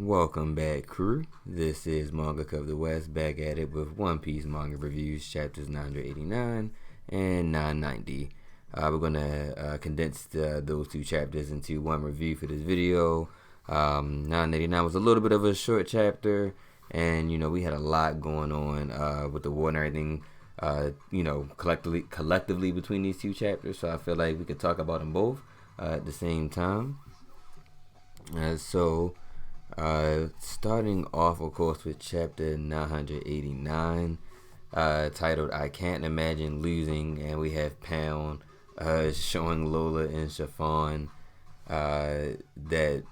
Welcome back, crew. This is Manga of the West, back at it with One Piece manga reviews, chapters 989 and 990. We're going to condense those two chapters into one review for this video. 989 was a little bit of a short chapter, and we had a lot going on with the war and everything. Collectively between these two chapters, so I feel like we could talk about them both at the same time. Starting off, of course, with chapter 989, titled "I Can't Imagine Losing," and we have Pound showing Lola and Chiffon that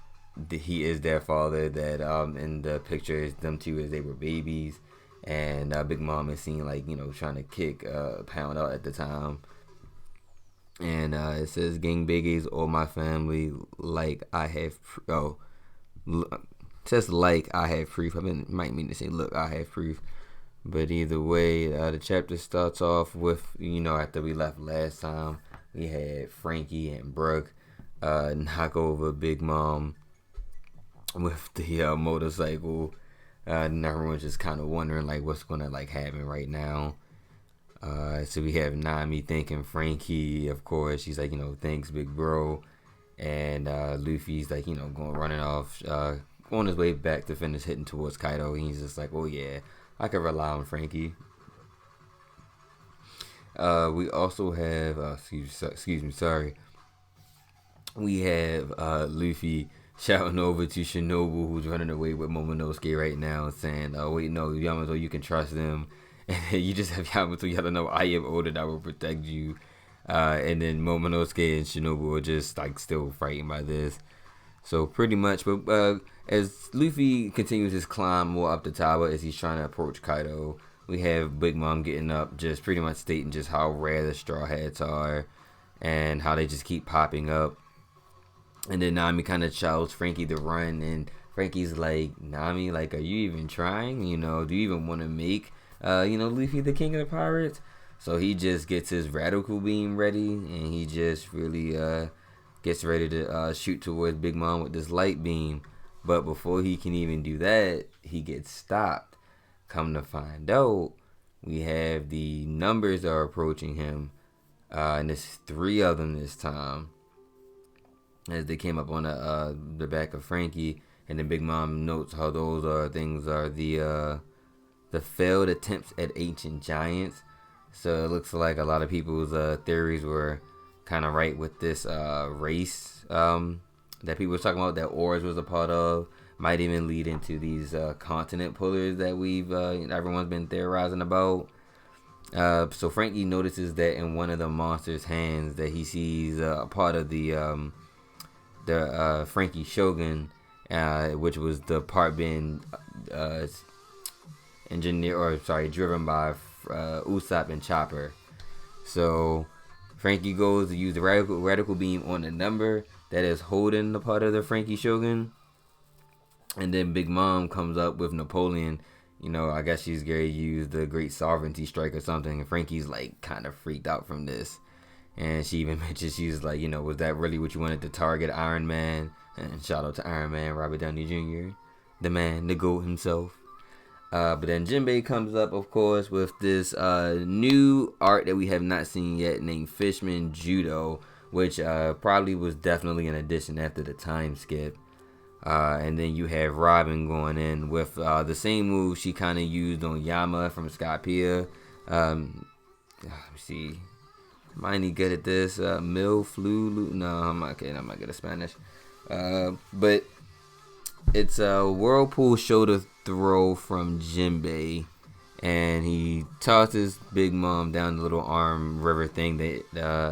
he is their father. That in the picture, them two as they were babies, and Big Mom is seen trying to kick Pound out at the time. And it says, "Gang biggies all my family like I have." Says like I have proof. Might mean to say look, I have proof. But either way, the chapter starts off with, after we left last time, we had Frankie and Brooke knock over Big Mom with the motorcycle. And everyone's just kind of wondering what's gonna happen right now. So we have Nami thanking Frankie, of course. She's like, thanks, big bro. And Luffy's going running off, on his way back to finish hitting towards Kaido. And he's just like, oh yeah, I can rely on Frankie. We also have, excuse me, sorry. We have Luffy shouting over to Shinobu, who's running away with Momonosuke right now, saying, oh wait, no, Yamato, you can trust them. And then you just have Yamato yelling, no, I am ordered, I will protect you. And then Momonosuke and Shinobu are just still frightened by this. So pretty much, but as Luffy continues his climb more up the tower as he's trying to approach Kaido, we have Big Mom getting up, just pretty much stating just how rare the Straw Hats are and how they just keep popping up. And then Nami kind of shouts Frankie to run, and Frankie's like, Nami, are you even trying? Do you even want to make, Luffy the king of the pirates? So he just gets his radical beam ready, and he just really gets ready to shoot towards Big Mom with this light beam. But before he can even do that, he gets stopped. Come to find out, we have the numbers are approaching him, and there's 3 of them this time, as they came up on the back of Frankie. And then Big Mom notes how those things are the failed attempts at ancient giants. So it looks like a lot of people's theories were kind of right with this race that people were talking about, that Oars was a part of. Might even lead into these continent pullers that everyone's been theorizing about. So Frankie notices that in one of the monster's hands that he sees a part of the Frankie Shogun, which was the part being driven by Usopp and Chopper. So Frankie goes to use the radical beam on the number that is holding the part of the Frankie Shogun. And then Big Mom comes up with Napoleon. I guess she's going to use the Great Sovereignty Strike or something. And Frankie's kind of freaked out from this. And she even mentions, she's like, was that really what you wanted to target Iron Man? And shout out to Iron Man, Robert Downey Jr., the man, the GOAT himself. But then Jinbei comes up, of course, with this new art that we have not seen yet, named Fishman Judo, which probably was definitely an addition after the time skip. And then you have Robin going in with the same move she kind of used on Yama from Skypiea. Let me see. Am I any good at this? No, I'm not kidding. I'm not good at Spanish. But it's a whirlpool shoulder throw from Jinbei, and he tosses Big Mom down the little arm river thing that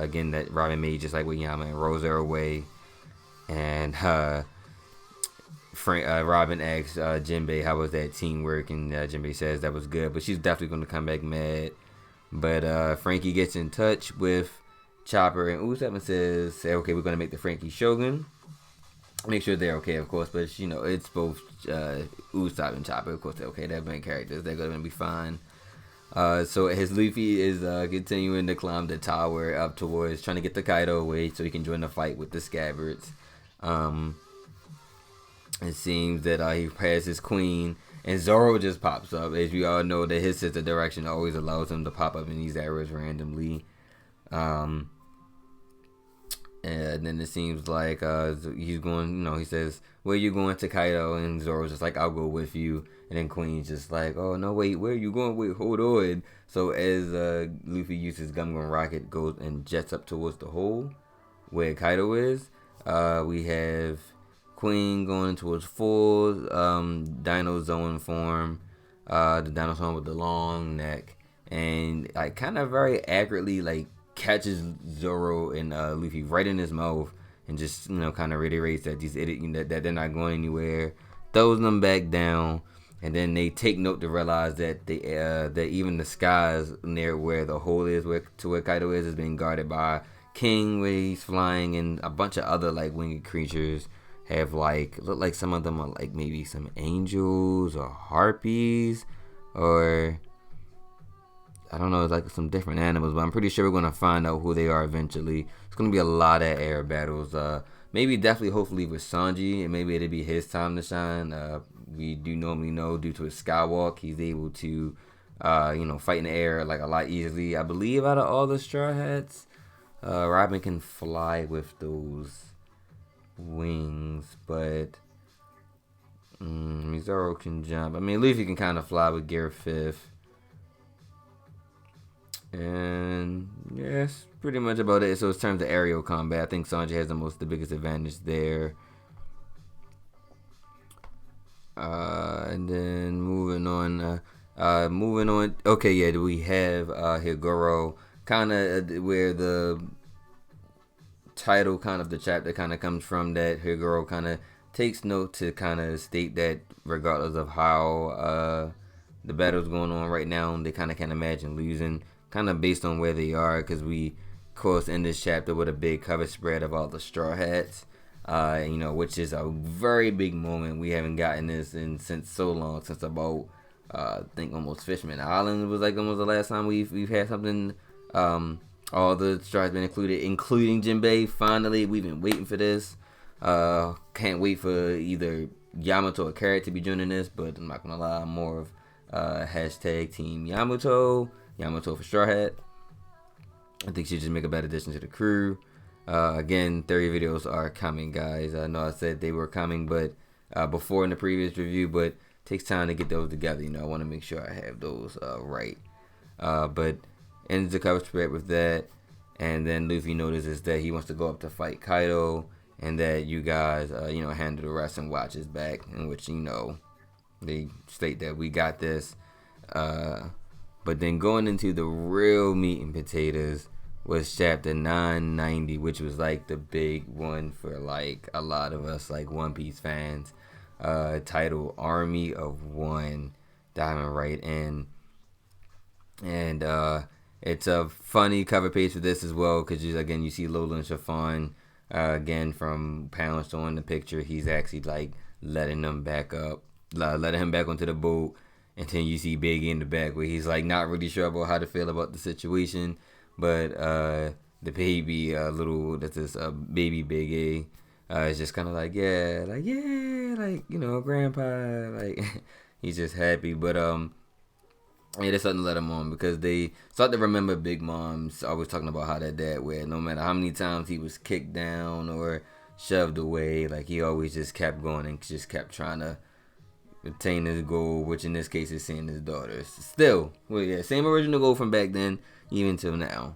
again that Robin made just like with Yama, and rolls her away. And Robin asks Jinbei how was that teamwork, and Jinbei says that was good, but she's definitely going to come back mad. But Frankie gets in touch with Chopper and Usopp and says, okay, we're going to make the Frankie Shogun. Make sure they're okay, of course, but it's both Usopp and Chopper. Of course they're okay, they're main characters, they're going to be fine. So as Luffy is continuing to climb the tower up towards trying to get the Kaido away so he can join the fight with the Scabbards. It seems that he passes Queen, and Zoro just pops up. As we all know, that his sense of direction always allows him to pop up in these areas randomly. Um, and then it seems like he's going, he says, where you going to Kaido? And Zoro's just like, I'll go with you. And then Queen's just like, oh, no, wait, where are you going? Wait, hold on. So as Luffy uses Gum Gum Rocket, goes and jets up towards the hole where Kaido is, we have Queen going towards full Dino Zone form, the Dino Zone with the long neck, and like kind of very accurately like catches Zoro and Luffy right in his mouth, and just kind of reiterates that that they're not going anywhere, throws them back down, and then they take note to realize that that even the skies near where the hole is, where Kaido is being guarded by King, where he's flying, and a bunch of other like winged creatures have look like some of them are like maybe some angels or harpies, or I don't know, it's like some different animals, but I'm pretty sure we're gonna find out who they are eventually. It's gonna be a lot of air battles. Maybe definitely, hopefully with Sanji, and maybe it'll be his time to shine. We do normally know due to his skywalk, he's able to, fight in the air like a lot easily. I believe out of all the Straw Hats, Robin can fly with those wings, but Zoro can jump. I mean, Luffy can kind of fly with Gear 5th. And yeah, that's pretty much about it. So in terms of aerial combat, I think Sanji has the biggest advantage there. And then moving on. Okay, yeah, we have Higuro, kind of where the title kind of the chapter kind of comes from, that Higuro kind of takes note to kind of state that regardless of how the battle's going on right now, they kind of can't imagine losing, kind of based on where they are, because we of course end this chapter with a big cover spread of all the Straw Hats, which is a very big moment. We haven't gotten this since so long, since about I think almost Fishman Island was like almost the last time we've had something. All the Straw Hats been included, including Jinbei. Finally, we've been waiting for this. Can't wait for either Yamato or Carrot to be joining this, but I'm not gonna lie, I'm more of hashtag Team Yamato for Straw Hat. I think she just make a better addition to the crew. Again, 30 videos are coming, guys. I know I said they were coming, but before in the previous review, but it takes time to get those together. I want to make sure I have those right. But ends the cover spread with that, and then Luffy notices that he wants to go up to fight Kaido, and that you guys, handle the rest and watch his back, in which they state that we got this. But then going into the real meat and potatoes was chapter 990, which was like the big one for like a lot of us like One Piece fans. Titled Army of One, diving right in, and it's a funny cover page for this as well, because you see Lola and Chiffon again from Pound showing the picture. He's actually like letting him back onto the boat. And then you see Big E in the back, where he's like not really sure about how to feel about the situation, but the baby baby Big E is just kind of like grandpa, like he's just happy. But there's something to let him on, because they start to remember Big Mom's always talking about how that dad, where no matter how many times he was kicked down or shoved away, like he always just kept going and just kept trying to attain his goal, which in this case is seeing his daughters. Still, same original goal from back then, even till now.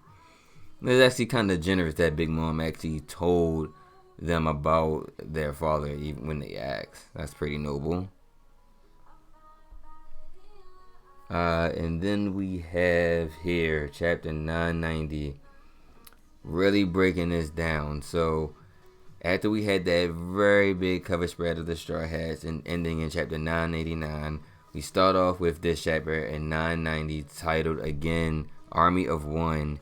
It's actually kind of generous that Big Mom actually told them about their father even when they asked. That's pretty noble. And then we have here chapter 990, really breaking this down. So after we had that very big cover spread of the Straw Hats and ending in chapter 989, we start off with this chapter in 990 titled again Army of One.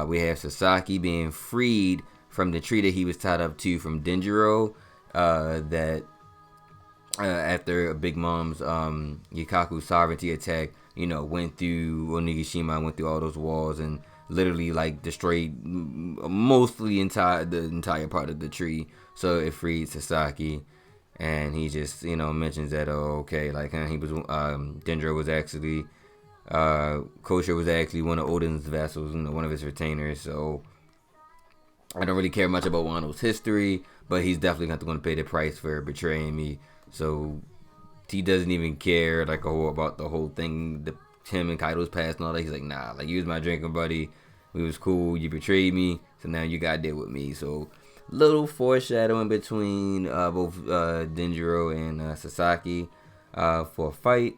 We have Sasaki being freed from the tree that he was tied up to from Denjiro, that after Big Mom's Yukaku sovereignty attack, went through Onigashima, went through all those walls and literally like destroyed mostly the entire part of the tree. So it freed Sasaki, and he just mentions that okay, like he was Dendro was actually Kosher was actually one of Odin's vassals, one of his retainers. So I don't really care much about Wano's history, but he's definitely going to pay the price for betraying me. So he doesn't even care like about the whole thing, him and Kaido's past and all that. He's like, nah, like you was my drinking buddy, we was cool, you betrayed me, so now you got to deal with me. So little foreshadowing between both Denjiro and Sasaki for a fight.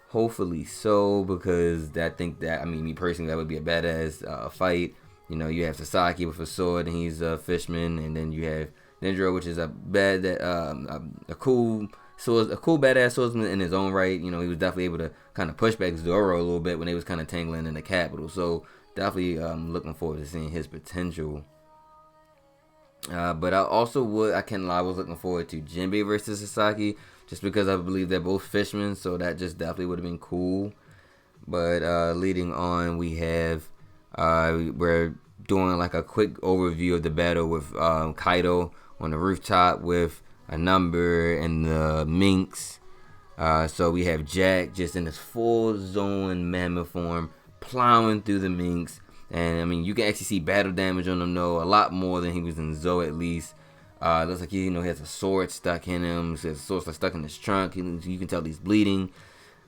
Hopefully so, because me personally, that would be a badass fight. You have Sasaki with a sword and he's a fishman, and then you have Denjiro, which is a cool badass swordsman in his own right. He was definitely able to kind of push back Zoro a little bit when they was kind of tangling in the capital. So definitely looking forward to seeing his potential. But I can't lie, I was looking forward to Jinbei versus Sasaki, just because I believe they're both fishermen, so that just definitely would have been cool. But leading on, we have we're doing like a quick overview of the battle with Kaido on the rooftop with a number and the minks. So we have Jack just in his full zone mammoth form plowing through the minks. And you can actually see battle damage on him though, a lot more than he was in Zoe at least. Looks like he has a sword stuck in him. So his sword's stuck in his trunk. You can tell he's bleeding.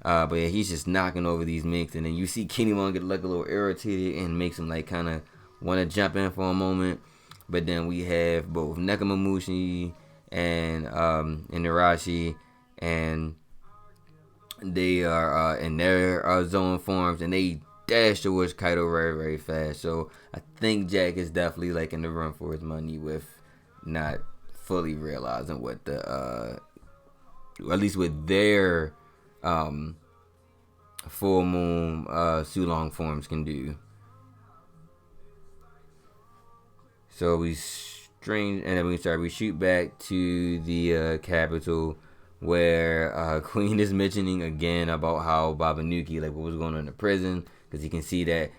But yeah, he's just knocking over these minks. And then you see Kinemon get like a little irritated and makes him like kind of want to jump in for a moment. But then we have both Nekomamushi and Inarashi, and they are in their zone forms, and they dash towards Kaido very, very fast. So I think Jack is definitely like in the run for his money with not fully realizing what at least with their full moon Sulong forms can do. So we shoot back to the capital, where Queen is mentioning again about how Babanuki, like what was going on in the prison, because you can see that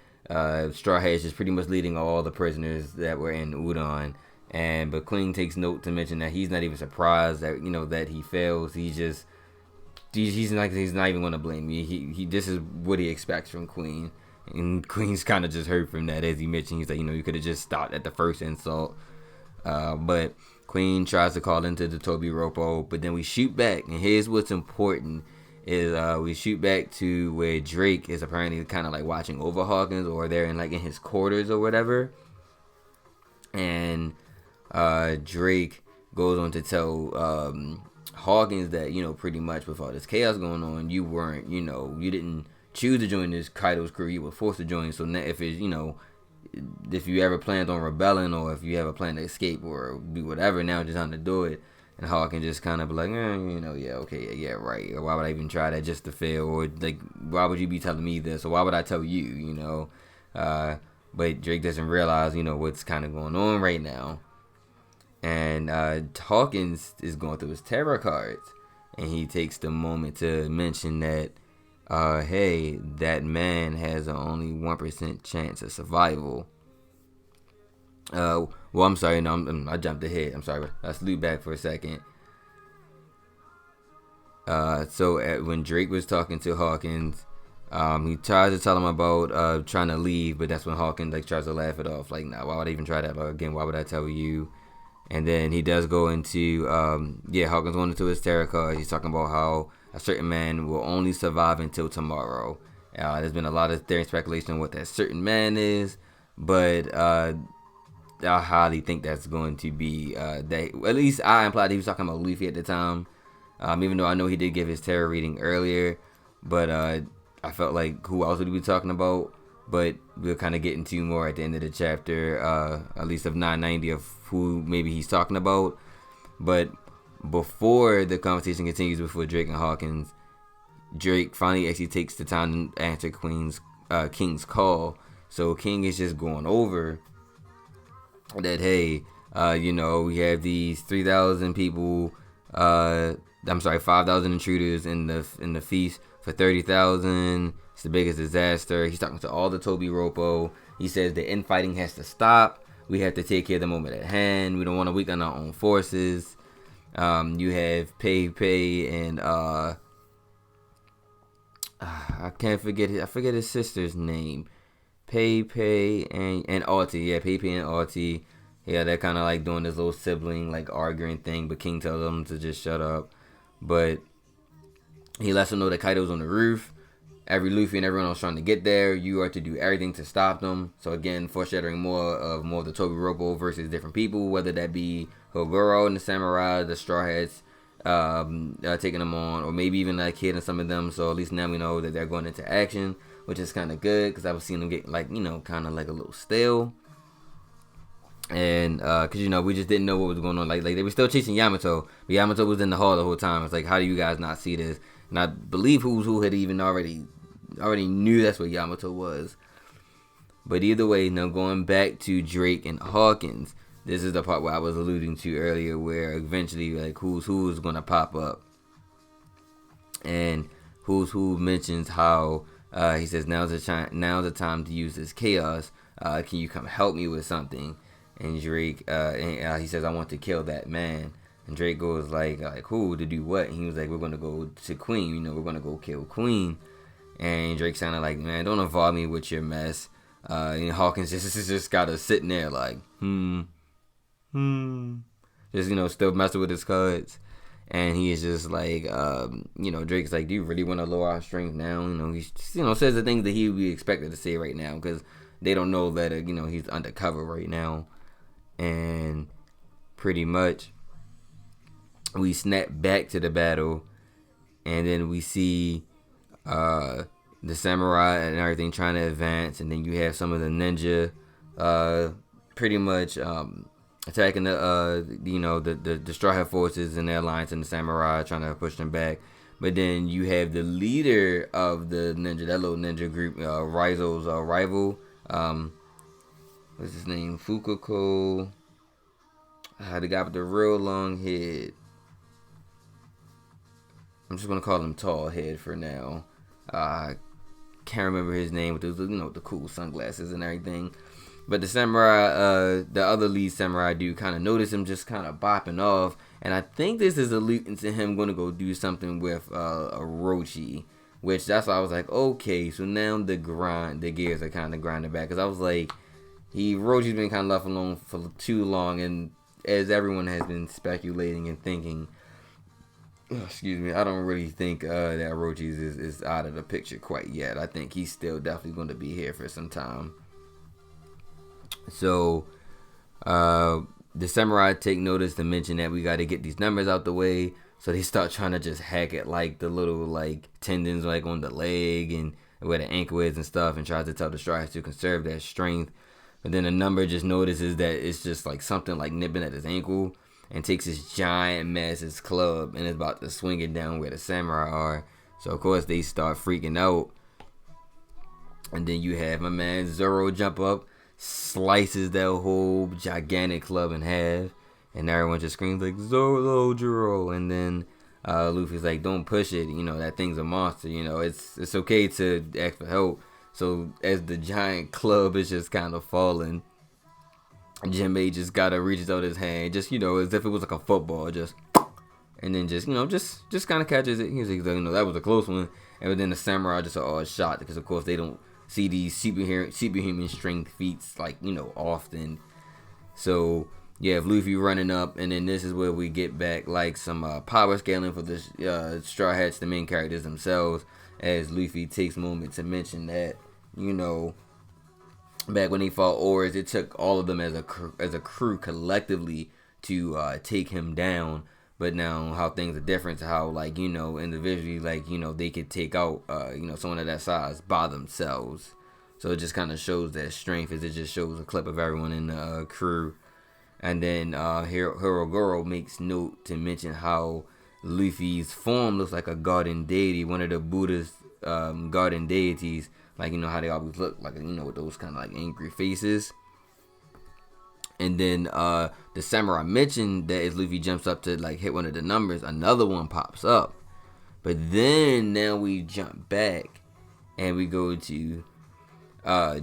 Straw Hat is just pretty much leading all the prisoners that were in Udon. But Queen takes note to mention that he's not even surprised that that he fails. He's not even going to blame me. He this is what he expects from Queen. And Queen's kind of just hurt from that, as he mentioned. He's like, you could have just stopped at the first insult. But Queen tries to call into the Toby Roppo, but then we shoot back. And here's what's important is we shoot back to where Drake is apparently kind of like watching over Hawkins, or they're in his quarters or whatever. And Drake goes on to tell Hawkins that, pretty much with all this chaos going on, you weren't, you didn't choose to join this Kaido's crew, you were forced to join. So now if it's, if you ever planned on rebelling, or if you have a plan to escape or do whatever, now it's just time to do it. And Hawkins just kind of be like, yeah, okay, yeah, right. Or why would I even try that just to fail? Or like, why would you be telling me this? Or why would I tell you, But Drake doesn't realize, what's kind of going on right now. And Hawkins is going through his tarot cards, and he takes the moment to mention that, hey, that man has an only 1% chance of survival. Well, I'm sorry, no, I jumped ahead. I'm sorry, let's loop back for a second. When Drake was talking to Hawkins, he tries to tell him about trying to leave, but that's when Hawkins tries to laugh it off, like, nah, why would I even try that? Again, why would I tell you? And then he does go into, Hawkins going into his tarot card. He's talking about how a certain man will only survive until tomorrow. There's been a lot of theory and speculation on what that certain man is, but I highly think that's going to be that. At least I implied he was talking about Luffy at the time, even though I know he did give his tarot reading earlier. But I felt like who else would he be talking about? But we'll kind of get into more at the end of the chapter, at least of 990, of who maybe he's talking about. But before the conversation continues, before Drake and Hawkins, Drake finally actually takes the time to answer King's call. So King is just going over that, hey, we have these 3,000 people, 5,000 intruders in the feast for 30,000. It's the biggest disaster. He's talking to all the Toby Roppo. He says the infighting has to stop. We have to take care of the moment at hand. We don't want to weaken our own forces. You have Pei and I can't forget I forget his sister's name. Pei and Alti. Yeah, Pei and Alti. Yeah, they're kind of like doing this little sibling like arguing thing, but King tells them to just shut up. But he lets them know that Kaido's on the roof. Every Luffy and everyone else trying to get there, you are to do everything to stop them. So again, foreshadowing more of the Tobiropo versus different people, whether that be Hogoro and the Samurai, the Straw Hats, taking them on, or maybe even like Kid and some of them. So at least now we know that they're going into action, which is kind of good because I was seeing them get like kind of like a little stale. And because we just didn't know what was going on. Like they were still chasing Yamato, but Yamato was in the hall the whole time. It's like, how do you guys not see this? And I believe Who's Who had even already knew that's what Yamato was. But either way, now going back to Drake and Hawkins, this is the part where I was alluding to earlier, where eventually like Who's Who is gonna pop up, and Who's Who mentions how he says now's the time to use this chaos. Can you come help me with something? And Drake, he says, I want to kill that man. And Drake goes like who, to do what? And he was like, we're gonna go to Queen. We're gonna go kill Queen. And Drake sounded like, man, don't involve me with your mess. And Hawkins just got us sitting there like, just still messing with his cards. And he is just like, Drake's like, do you really want to lower our strength now? He says the things that he would be expected to say right now because they don't know that he's undercover right now. And pretty much we snap back to the battle, and then we see the samurai and everything trying to advance, and then you have some of the ninja pretty much attacking the Straw Hat forces and their alliance and the samurai trying to push them back. But then you have the leader of the ninja, that little ninja group, Raizo's rival, what's his name? Fukuko. The guy with the real long head. I'm just gonna call him Tall Head for now. Can't remember his name with those, the cool sunglasses and everything. But the samurai, the other lead samurai dude, kind of noticed him just kind of bopping off, and I think this is alluding to him going to go do something with Orochi. Which that's why I was like, okay, so now the gears are kind of grinding back, because I was like, Orochi's been kind of left alone for too long, and as everyone has been speculating and thinking, excuse me, I don't really think that Orochi is out of the picture quite yet. I think he's still definitely going to be here for some time. So the samurai take notice to mention that we got to get these numbers out the way. So they start trying to just hack at like the little like tendons like on the leg and where the ankle is and stuff, and tries to tell the Straw Hats to conserve their strength. But then the number just notices that it's just like something like nipping at his ankle, and takes his giant massive club and is about to swing it down where the samurai are. So of course they start freaking out. And then you have my man Zoro jump up, slices that whole gigantic club in half, and everyone just screams like Zoro. And then Luffy's like, don't push it, that thing's a monster, it's okay to ask for help. So as the giant club is just kind of falling, Jinbei just gotta reaches out his hand, just as if it was like a football, and then just kind of catches it. He's like, that was a close one. And then the samurai just are all shocked because of course they don't see these superhuman strength feats like often. So you have Luffy running up, and then this is where we get back like some power scaling for the Straw Hats, the main characters themselves, as Luffy takes a moment to mention that back when they fought Oars, it took all of them as a crew collectively to take him down. But now how things are different, to how individually they could take out someone of that size by themselves. So it just kind of shows that strength, as it just shows a clip of everyone in the crew. And then Hirogoro makes note to mention how Luffy's form looks like a garden deity, one of the Buddha's garden deities, how they always look like, with those kind of like angry faces. And then the samurai mentioned that as Luffy jumps up to like hit one of the numbers, another one pops up. But then now we jump back and we go to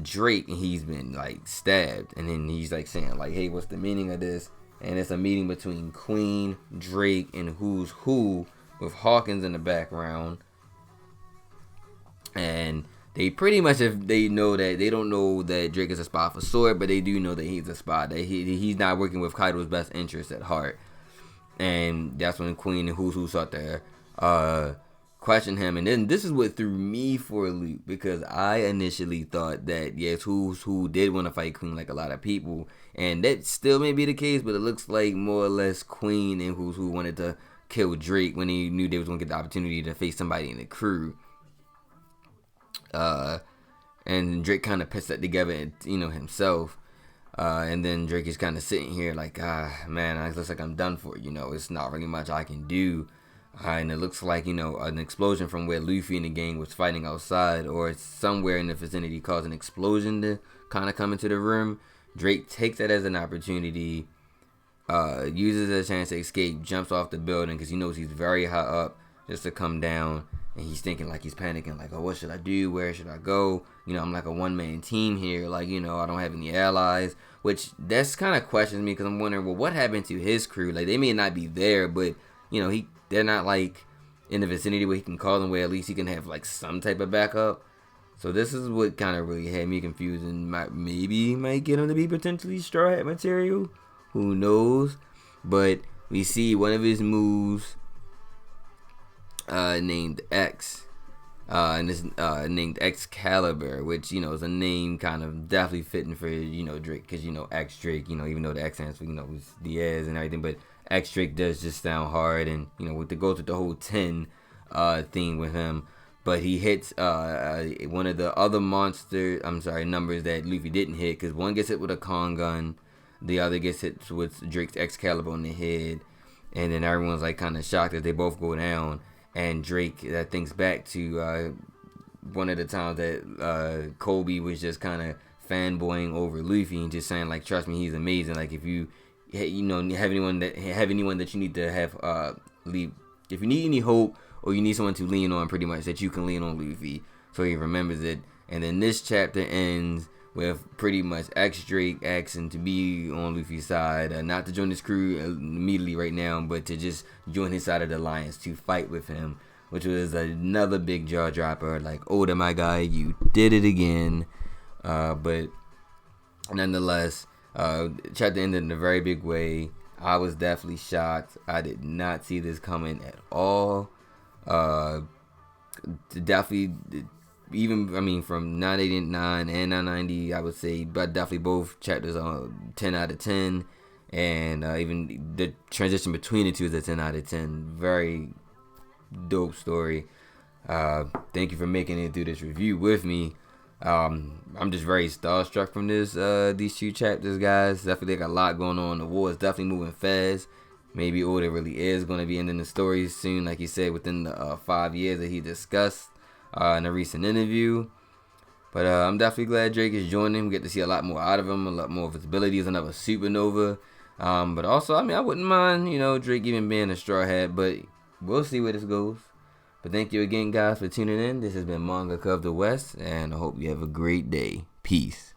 Drake, and he's been like stabbed, and then he's like saying like, hey, what's the meaning of this? and it's a meeting between Queen, Drake, and Who's Who with Hawkins in the background. And they pretty much, if they know that, they don't know that Drake is a spy for Sword, but they do know that he's a spy, that he's not working with Kaido's best interest at heart. And that's when Queen and Who's Who start to question him. And then this is what threw me for a loop, because I initially thought that, yes, Who's Who did want to fight Queen like a lot of people, and that still may be the case, but it looks like more or less Queen and Who's Who wanted to kill Drake when he knew they was going to get the opportunity to face somebody in the crew. And Drake kind of puts that together, himself. And then Drake is kind of sitting here like, man, it looks like I'm done for. It's not really much I can do. And it looks like, an explosion from where Luffy and the gang was fighting outside, or somewhere in the vicinity, caused an explosion to kind of come into the room. Drake takes that as an opportunity, uses it as a chance to escape, jumps off the building because he knows he's very high up, just to come down. And he's thinking, like, he's panicking, like, oh, what should I do? Where should I go? I'm like a one-man team here. Like, I don't have any allies. Which, that's kind of questions me, because I'm wondering, well, what happened to his crew? Like, they may not be there, but, they're not, like, in the vicinity where he can call them, where at least he can have, like, some type of backup. So this is what kind of really had me confused, and maybe might get him to be potentially Straw Hat material. Who knows? But we see one of his moves, named X, and it's named Excalibur, which is a name kind of definitely fitting for Drake, because X Drake, even though the X stands for it's Diaz and everything, but X Drake does just sound hard, and with the goes with the whole 10 theme with him. But he hits one of the other numbers that Luffy didn't hit, because one gets hit with a con gun, the other gets hit with Drake's Excalibur on the head, and then everyone's like kind of shocked as they both go down. And Drake thinks back to one of the times that Kobe was just kind of fanboying over Luffy and just saying, like, trust me, he's amazing. Like, if you have anyone that you need to have leave, if you need any hope or you need someone to lean on, pretty much, that you can lean on Luffy. So he remembers it. And then this chapter ends with pretty much X Drake asking to be on Luffy's side, not to join his crew immediately right now, but to just join his side of the alliance to fight with him, which was another big jaw dropper. Like, Oda, my guy, you did it again. But nonetheless, chapter ended in a very big way. I was definitely shocked. I did not see this coming at all. Definitely. Even, from 989 and 990, I would say, but definitely both chapters are 10 out of 10. And even the transition between the two is a 10 out of 10. Very dope story. Thank you for making it through this review with me. I'm just very starstruck from these two chapters, guys. Definitely got a lot going on. The war is definitely moving fast. Maybe Oda really is going to be ending the story soon, like he said, within the 5 years that he discussed in a recent interview. But I'm definitely glad Drake is joining. We get to see a lot more out of him, a lot more visibility as another supernova. But also, I wouldn't mind, Drake even being a Straw Hat, but we'll see where this goes. But thank you again, guys, for tuning in. This has been Manga of the West, and I hope you have a great day. Peace.